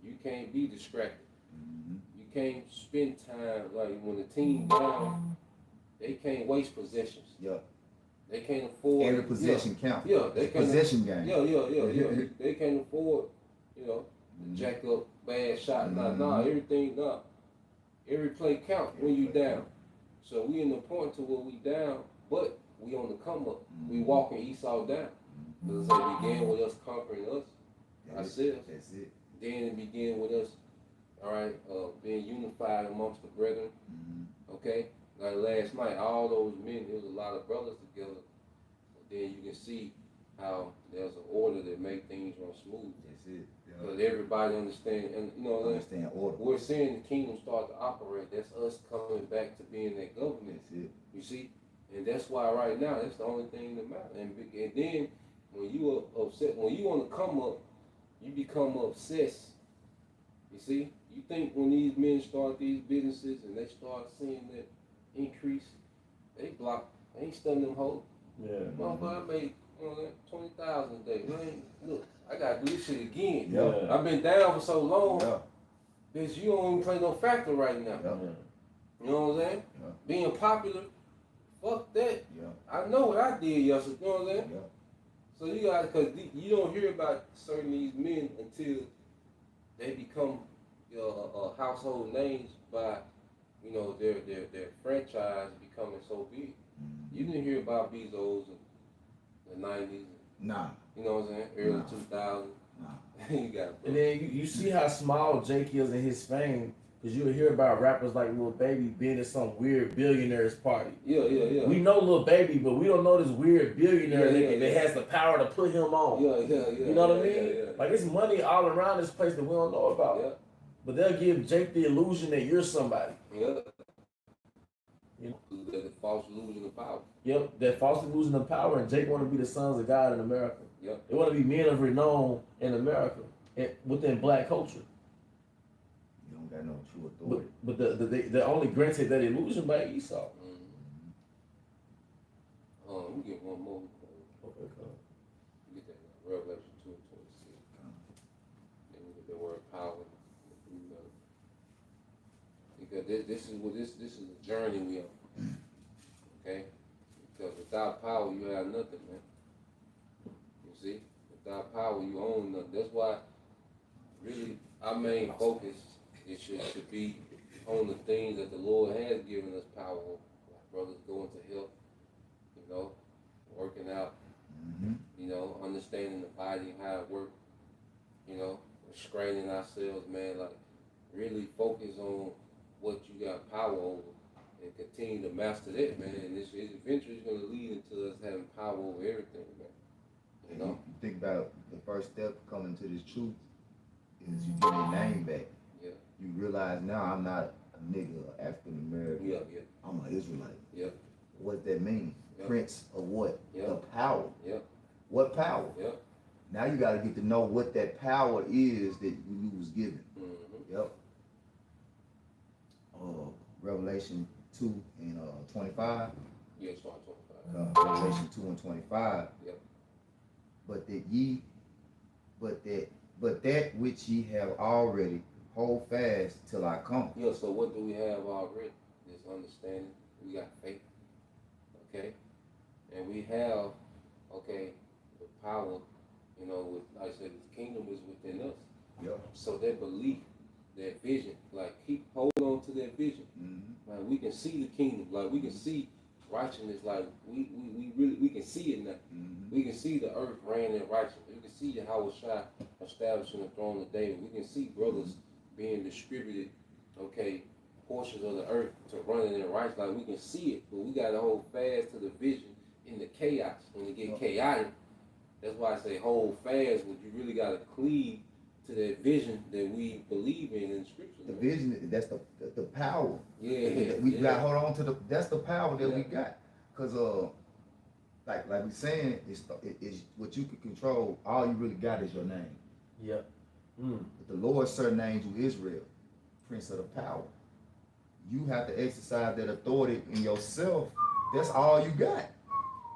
you can't be distracted. Mm-hmm. You can't spend time, like when the team down, they can't waste possessions. Yep. They can't afford Every possession counts. Yeah, they can't. Possession game. Yeah. They can't afford, jack up bad shot. Everything, every play count when you down. So we in the point to where we down, but we on the come up. We walking Esau down. Because it began with us conquering ourselves. That's it. Then it began with us, all right, being unified amongst the brethren. Mm-hmm. Okay? Like last night, all those men, there was a lot of brothers together. But then you can see how there's an order that make things run smooth. That's it. Because everybody understand, and Understand order. we're seeing the kingdom start to operate. That's us coming back to being that government. That's it. You see? And that's why right now, that's the only thing that matters. And then when you are upset, when you want to come up, you become obsessed. You see? You think when these men start these businesses and they start seeing that increase, they ain't stunning them hoes. Yeah. Motherfucker, I made 20,000 a day. Man, look, I gotta do this shit again. Yeah. I've been down for so long. Yeah. Bitch, you don't even play no factor right now. Yeah. You know what I'm saying? Yeah. Being popular, fuck that. Yeah. I know what I did yesterday. You know what I'm saying? Yeah. So you got, because you don't hear about certain these men until they become household names by, their franchise becoming so big. Mm-hmm. You didn't hear about Bezos in the 90s. Nah. You know what I'm saying? Early 2000s. Nah. You got, And then you see how small Jake is in his fame, because you'll hear about rappers like Lil Baby being at some weird billionaire's party. Yeah. We know Lil Baby, but we don't know this weird billionaire Yeah. that has the power to put him on. Yeah. You know what I mean? Yeah. Like, it's money all around this place that we don't know about. Yeah. But they'll give Jake the illusion that you're somebody. Yeah. You know? The false illusion of power. Yep, that false illusion of power, and Jake want to be the sons of God in America. Yep. They want to be men of renown in America, within black culture. got no true authority. But they only granted that illusion by Esau. Let me get one more. Okay, cool. Get that Revelation 2:26. Then we get the word power. Because this is a journey we on. Okay? Because without power you have nothing, man. You see? Without power you own nothing. That's why really our main focus should be on the things that the Lord has given us power over. Like brothers going to help, you know, working out, you know, understanding the body, how it works, you know, restraining ourselves, man, like really focus on what you got power over and continue to master that, man. And this eventually is going to lead into us having power over everything, man. You know? You think about the first step coming to this truth is you get your name back. Yeah. You realize now I'm not a nigga, African American. Yeah, yeah. I'm an Israelite. Yeah. What does that mean? Yeah. Prince of what? Yeah. The power. Yeah. What power? Yeah. Now you got to get to know what that power is that you was given. Yep. Revelation 2 and 25. Yeah, start 25. Revelation 2 and 25. Yep. But that which ye have already, hold fast till I come. Yeah, so what do we have already? This understanding. We got faith. Okay? And we have, okay, the power, you know, with, like I said, the kingdom is within us. Yep. So that belief, that vision, like keep hold on to that vision. Like we can see the kingdom, like we can see righteousness, like we really can see it now. We can see the earth reigning in righteousness. We can see YAHAWASHI establishing the throne of David. We can see brothers being distributed, okay, portions of the earth to running in righteousness. Like we can see it, but we gotta hold fast to the vision in the chaos. When it get chaotic, that's why I say hold fast, but you really gotta cleave to that vision that we believe in Scripture. The vision, that's the power. Yeah. We gotta hold on to that's the power that we got. Cause like we saying, it's what you can control. All you really got is your name. Yep. But the Lord surnamed you Israel, Prince of the Power. You have to exercise that authority in yourself. That's all you got.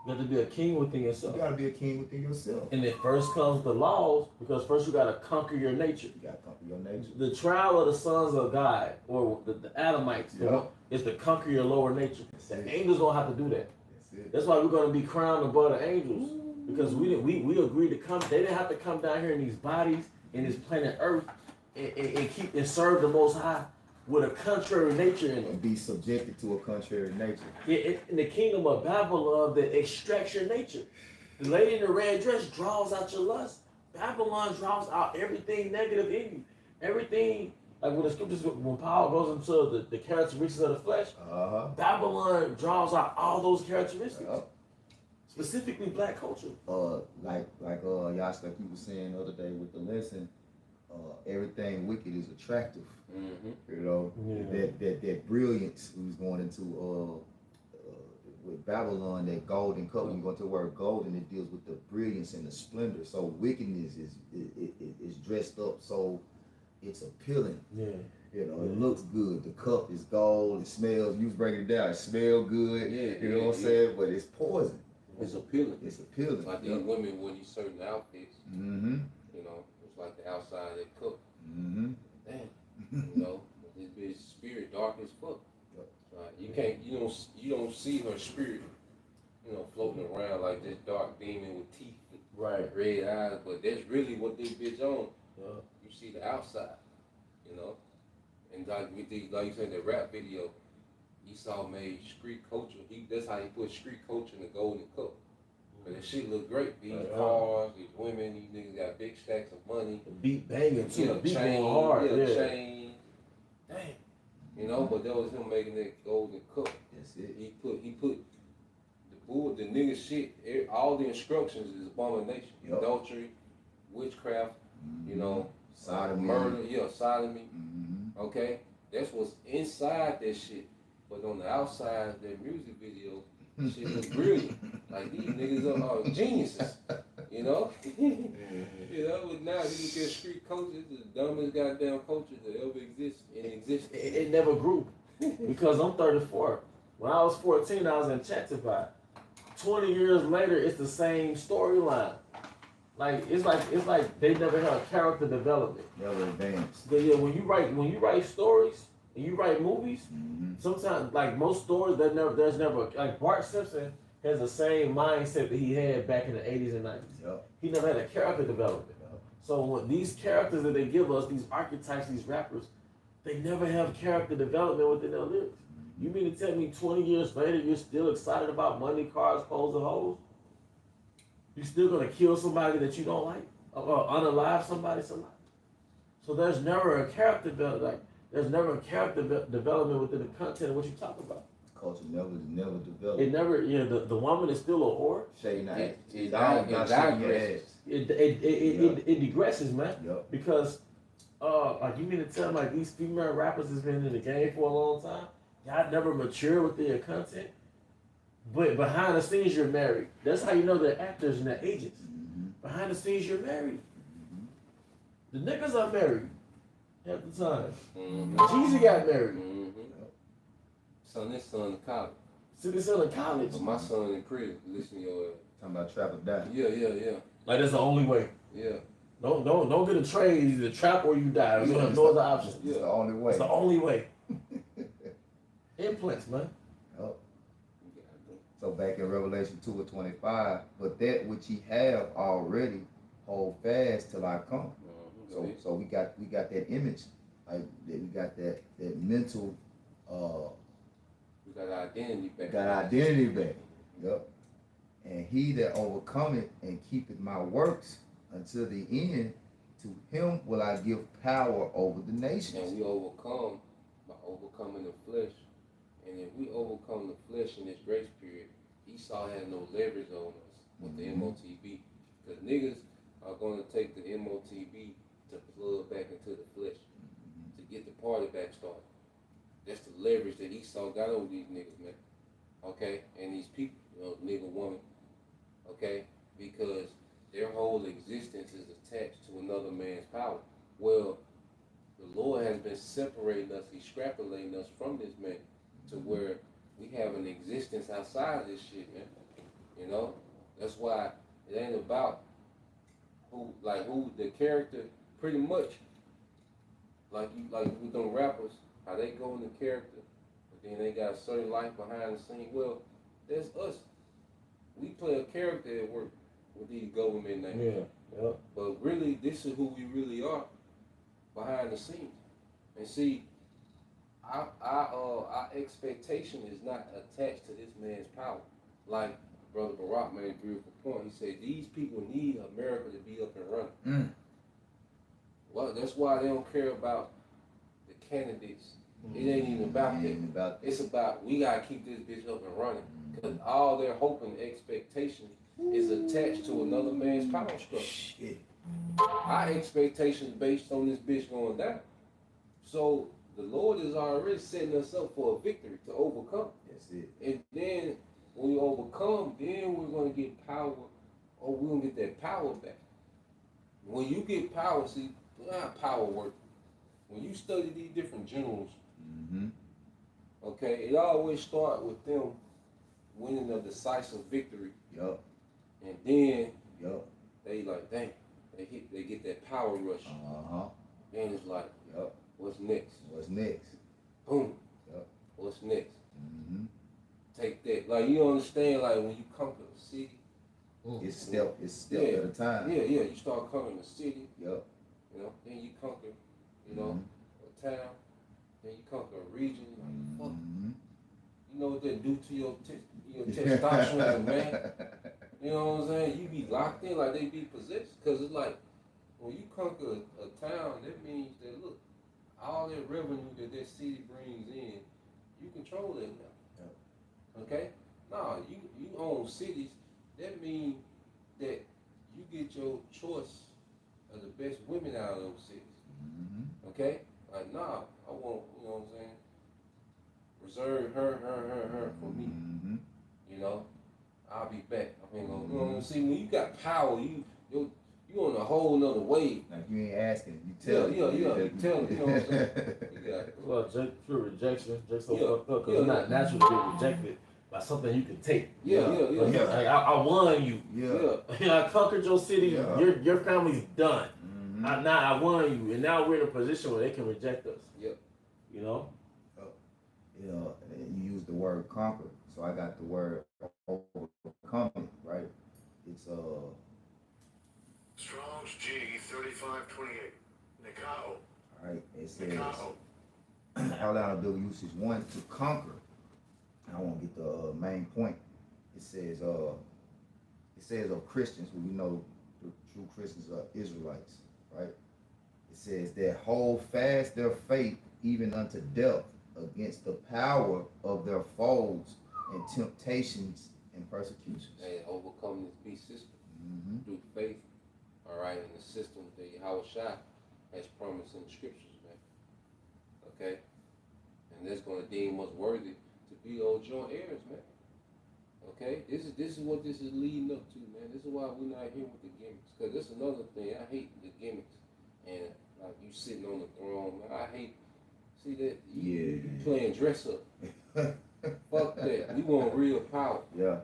You have to be a king within yourself. You gotta be a king within yourself. And it first comes the laws, because first you gotta conquer your nature. You gotta conquer your nature. The trial of the sons of God, or the Adamites, you know, is to conquer your lower nature. The angels don't have to do that. That's it. That's why we're gonna be crowned above the angels. Because we agreed to come. They didn't have to come down here in these bodies in this planet Earth and keep and serve the Most High with a contrary nature in them. And be subjected to a contrary nature. In the kingdom of Babylon, that extracts your nature. The lady in the red dress draws out your lust. Babylon draws out everything negative in you. Everything, like when the scriptures, when Paul goes into the characteristics of the flesh, Babylon draws out all those characteristics. Specifically black culture. Like Yash, like you were saying the other day with the lesson, everything wicked is attractive. You know, that brilliance we was going into with Babylon, that golden cup. When you go into the word golden, it deals with the brilliance and the splendor. So wickedness is dressed up, so it's appealing. Yeah. You know, it looks good. The cup is gold. It smells. You was breaking it down. It smells good. You know what I'm saying? But it's poison. It's appealing. It's appealing. Like these women wear these certain outfits. You know, it's like the outside of that cup. Damn. You know, this bitch spirit dark as fuck. Right? You can't. You don't see her spirit. You know, floating around like this dark demon with teeth, right, red eyes. But that's really what this bitch on. Yeah. You see the outside. You know, and like with these, like you said, the rap video. Esau made street culture. That's how he put street culture in the golden cup. But that shit look great. These cars, these women, these niggas got big stacks of money. The beat banging too. Yeah, The beat chain, going hard. yeah, Yeah. chain. Damn. You know, but that was him making that golden cup. That's it. He put the nigga shit. All the instructions is abomination, adultery, witchcraft. You know, sodomy, murder. Yeah, sodomy. Okay, that's what's inside that shit. But on the outside, that music video, shit look brilliant. Like these niggas are geniuses. You know? You know, but now you look at street coaches, the dumbest goddamn coaches that ever exist in existence. It never grew. Because I'm 34. When I was 14, I was in Chattanooga. 20 years later, it's the same storyline. Like it's like they never had character development. Never advanced. But yeah, when you write stories and you write movies, sometimes like most stories there's never like Bart Simpson has the same mindset that he had back in the 80s and 90s. Yep. He never had a character development. Yep. So when these characters that they give us, these archetypes, these rappers, they never have character development within their lyrics. You mean to tell me 20 years later you're still excited about money, cars, clothes, and hoes? You're still gonna kill somebody that you don't like, or unalive somebody. So there's never a character development. There's never a character development within the content of what you talk about. Culture never developed. It never. Yeah, the woman is still a whore. Shade night. It digresses. It digresses, man. Yep. Because like you mean to tell me like these female rappers has been in the game for a long time? Y'all never mature with their content. But behind the scenes, you're married. That's how you know they're actors and they're agents. Behind the scenes, you're married. The niggas are married half the time. Jeezy got married. Son, this son in college. See this son in college. But my son in prison. Listen to your ass. Talking about trap or die. Yeah. Like that's the only way. Yeah. Don't get a trade. Either trap or you die. You have no other option. It's the only way. It's the only way. Implants, man. Yep. So back in Revelation 2:25, but that which ye have already, hold fast till I come. So we got that image, like that we got that mental. We got our identity back. Got identity back. Yep. And he that overcometh and keepeth my works until the end, to him will I give power over the nations. And we overcome by overcoming the flesh. And if we overcome the flesh in this grace period, Esau had no leverage on us with the MOTB. Because niggas are going to take the MOTB to plug back into the flesh, to get the party back started. That's the leverage that Esau got over these niggas, man. Okay? And these people, nigga, woman. Okay? Because their whole existence is attached to another man's power. Well, the Lord has been separating us, extrapolating us from this man to where we have an existence outside of this shit, man. You know? That's why it ain't about who the character, pretty much, like with them rappers, how they go into character, but then they got a certain life behind the scene. Well, that's us. We play a character at work with these government names. Yeah. But really, this is who we really are behind the scenes. And see, our expectation is not attached to this man's power. Like Brother Barack made a beautiful point. He said these people need America to be up and running. Well, that's why they don't care about the candidates. It ain't even about that. It's about we gotta keep this bitch up and running. Because all their hope and expectation is attached to another man's power structure. Shit. Our expectations based on this bitch going down. So the Lord is already setting us up for a victory to overcome. That's it. And then when we overcome, then we're going to get power, or we're going to get that power back. When you get power, see, how power work. When you study these different generals, okay, it always starts with them winning a decisive victory. Yup. And then Yup. they like, dang, they get that power rush. Then it's like, Yup. What's next? What's next? Boom. Yup. What's next? Take that. Like, you understand, like, when you conquer a city. It's step at a time. Yeah. You start conquering a city. Yup. Then you conquer, a town. Then you conquer a region. Like, fuck. You know what that do to your testosterone, man? You know what I'm saying? You be locked in like they be possessed. Because it's like, when you conquer a town, that means that, look, all that revenue that city brings in, you control it now. Okay? No, you own cities. That means that you get your choice of the best women out of those cities. Okay? Like, nah, I want, you know what I'm saying? Reserve her for me. I'll be back. I ain't gonna, you know what I'm saying? When you got power, you on a whole nother wave. Like you ain't asking, you tell. Yeah, you tell them, you know what I'm saying? Yeah. Well, pure rejection, just so Yeah, fucked up, because yeah, it's not natural to get rejected by something you can take. Yeah. Like, I won you. Yeah. I conquered your city. Yeah. Your family's done. Mm-hmm. I won you, and now we're in a position where they can reject us. Yep. You know. You know, and you use the word conquer, so I got the word overcoming, right? It's Strong's G 3528. Nikao. all right. It says Nikao. Carolina Bill usage 1 to conquer. I won't get the main point. It says of Christians, who we know the true Christians are Israelites, right? It says that hold fast their faith even unto death against the power of their foes and temptations and persecutions. And overcome this beast system Mm-hmm. through faith, all right, in the system that YAHAWASHI has promised in the scriptures, man. Okay? And that's going to deem us worthy to be those joint heirs, man. Okay? This is what this is leading up to, man. This is why we're not here with the gimmicks. Because that's another thing. I hate the gimmicks. And like you sitting on the throne, man. I hate, see that? You playing dress up. Fuck that. We want real power. Yeah.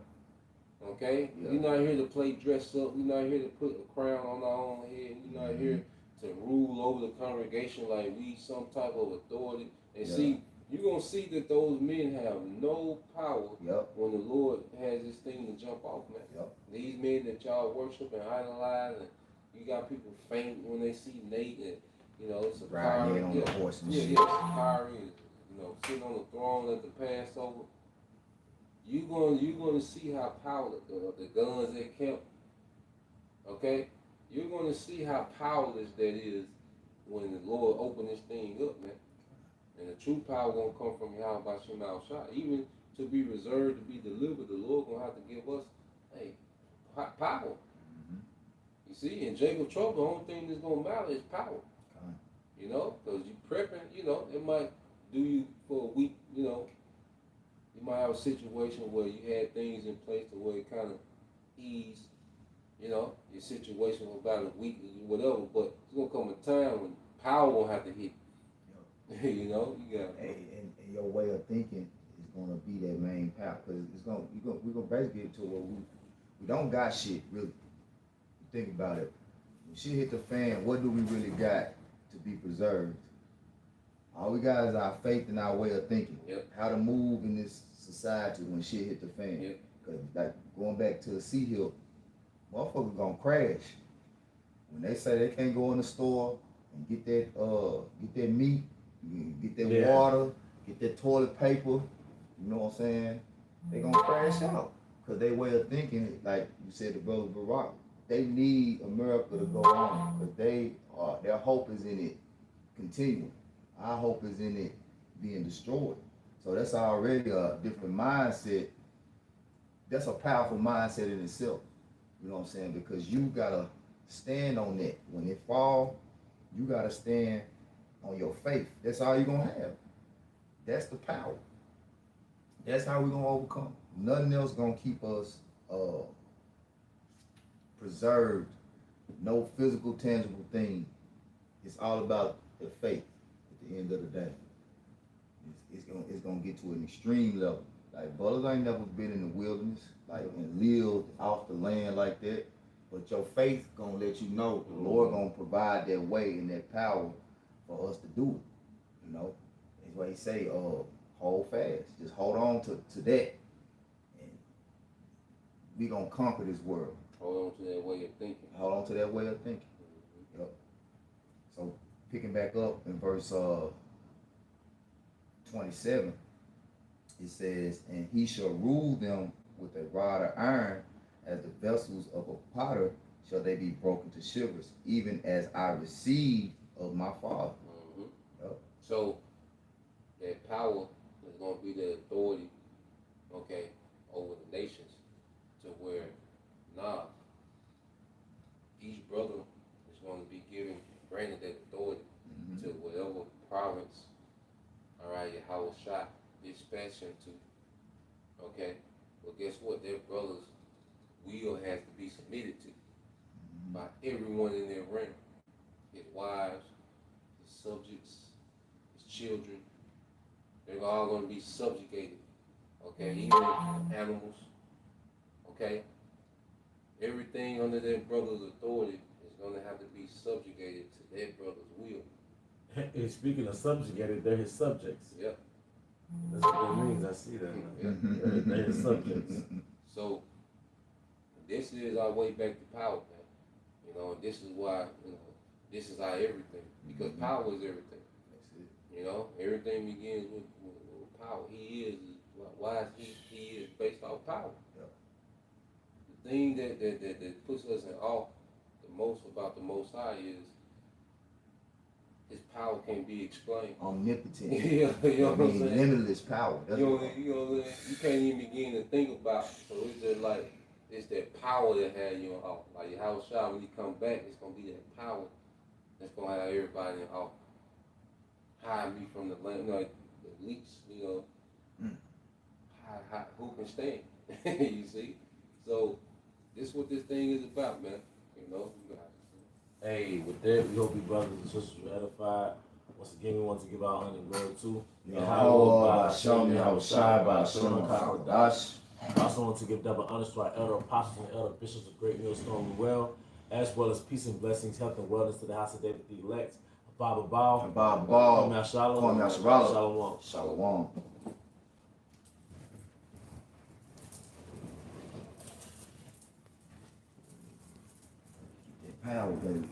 Okay? Yeah. We're not here to play dress up. We're not here to put a crown on our own head. We're not here to rule over the congregation like we some type of authority. And see, you're going to see that those men have no power when the Lord has this thing to jump off, man. These men that y'all worship and idolize, and you got people faint when they see Nate, and, you know, it's a riding on the horse and shit. Sakari, you know, sitting on the throne at the Passover. You're going to see how powerless the guns that kept, okay? You're going to see how powerless that is when the Lord open this thing up, man. And the true power gonna come from YAHAWASHI. Even to be reserved to be delivered, the Lord gonna have to give us, hey, power. Mm-hmm. You see, in Jacob's trouble, the only thing that's gonna matter is power. You know, because you prepping, you know, it might do you for a week, you know. You might have a situation where you had things in place to where it kind of eased, you know, your situation for about a week or whatever, but it's gonna come a time when power gonna have to hit. You know, you got and your way of thinking is gonna be that main power, because we're gonna basically get to where we don't got shit really. Think about it. When shit hit the fan, what do we really got to be preserved? All we got is our faith and our way of thinking. How to move in this society when shit hit the fan. Because like going back to the Sea Hill, motherfuckers gonna crash. When they say they can't go in the store and get that meat, get that water, get that toilet paper, you know what I'm saying? They gonna crash out. Because their way of thinking, like you said to Brother Barack, they need America to go on. Because their hope is in it continuing. Our hope is in it being destroyed. So that's already a different mindset. That's a powerful mindset in itself. You know what I'm saying? Because you gotta stand on that. When it fall, you gotta stand on your faith. That's all you're gonna have. That's the power. That's how we're gonna overcome. Nothing else gonna keep us preserved. No physical, tangible thing. It's all about the faith at the end of the day. It's gonna get to an extreme level. Like brothers ain't never been in the wilderness, like and lived off the land like that. But your faith gonna let you know the Lord gonna provide that way and that power for us to do it. You know, that's why he say, hold fast. Just hold on to that, and we gonna conquer this world. Hold on to that way of thinking. Hold on to that way of thinking. Yep. So picking back up in verse 27, it says, and he shall rule them with a rod of iron, as the vessels of a potter shall they be broken to shivers, even as I received of my Father. Yep. So that power is going to be the authority, okay, over the nations, to where now each brother is going to be granted that authority to whatever province, all right, YAHAWASHI dispatch him to, okay. Well, guess what? Their brothers will has to be submitted to by everyone in their realm. His wives, his subjects, his children, they're all going to be subjugated. Okay, even animals. Okay, everything under their brother's authority is going to have to be subjugated to their brother's will. And speaking of subjugated, they're his subjects. Yep. That's what that means. I see that. They're his subjects. So this is our way back to power, man. You know, and this is why, you know, this is our everything. Because power is everything. That's it. You know, everything begins with power. He is why he is based off power. Yep. The thing that puts us in awe the most about the Most High is his power can't be explained. Omnipotent. You know what I'm saying? Limitless power. That's what You can't even begin to think about it. So it's just like, it's that power that had you in awe. Like YAHAWASHI, when you come back, it's going to be that power that's going to have everybody in awe. Hide me from the land, you know, like the leaks, you know. Who can stand? You see? So, this is what this thing is about, man. You know? Hey, with that, we hope you brothers and sisters were edified. Once again, we want to give our honor and glory to YAHAWASHI, YAHAWASHI. I also want to give double honors to our elder apostles and elder bishops of Great Millstone and Well, as well as peace and blessings, health and wellness to the house of David the elect. Baba Bao. Baba Bao. Kwame Shalom. Kwame Shalom. Shalom. Shalom. Power, baby.